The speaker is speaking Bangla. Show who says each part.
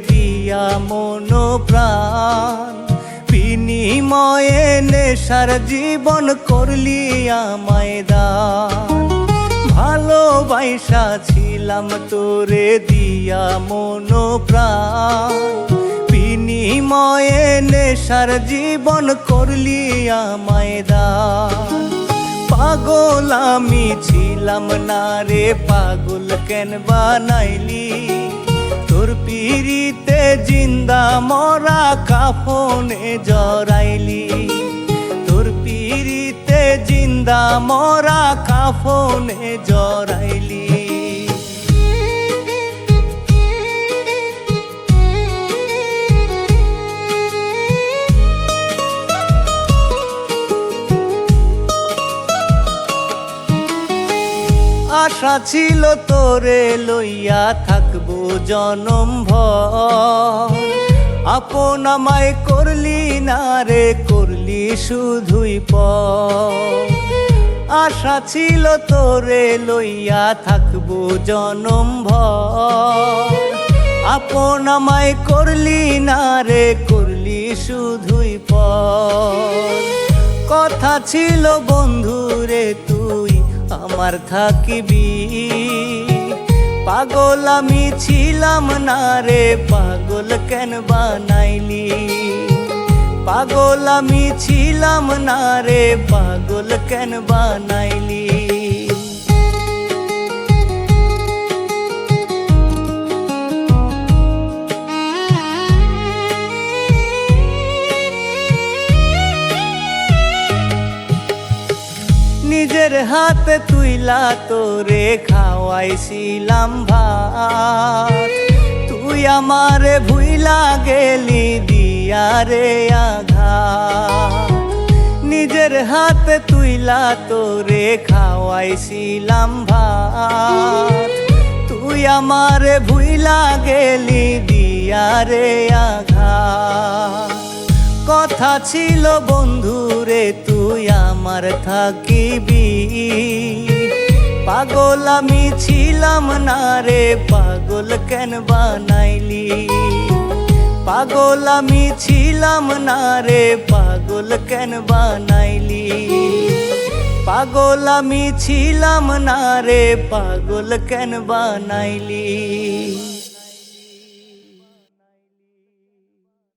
Speaker 1: দিয়া মন প্রাণ, বিনিময়ে নেশার জীবন করলি আমায় দান। ভালোবাসা ছিলাম তোরে দিয়া মন প্রাণ, বিনিময়ে নেশার জীবন করলি আমায় দান। পাগল আমি ছিলাম না রে, পাগল কেন বানাইলি? তোর পিরিতে জিন্দা মরা কাফনে জড়াইলি, তোর পিরিতে জিন্দা মরা কাফনে জড়াইলি। আশা ছিল তোরে লইয়া থাকবো জনম ভর, আপন আমায় করলি না রে, করলি শুধুই পর। আশা ছিল তোরে লইয়া থাকবো জনম ভর, আপন আমায় করলি না রে, করলি শুধুই পর। কথা ছিল বন্ধু রে তুই আমার থাকিবি, পাগল আমি ছিলাম না রে, পাগল কেন বানাইলি? পাগল আমি ছিলাম না রে, পাগল কেন বানাইলি? নিজের হাতে তুইলা তোরে খাওয়াইছিলাম ভাত, তুই আমারে ভুইলা গেলি দিয়া রে আঘাত। নিজের হাতে তুইলা তোরে খাওয়াইছিলাম ভাত, তুই আমারে ভুইলা গেলি দিয়া রে আঘাত। কথা ছিল বন্ধু রে তুই আমার থাকিবি, পাগল আমি ছিলাম না রে, পাগল কেন বানাইলি? পাগল আমি ছিলাম না রে, পাগল কেন বানাইলি? পাগল আমি ছিলাম না রে, পাগল কেন বানাইলি?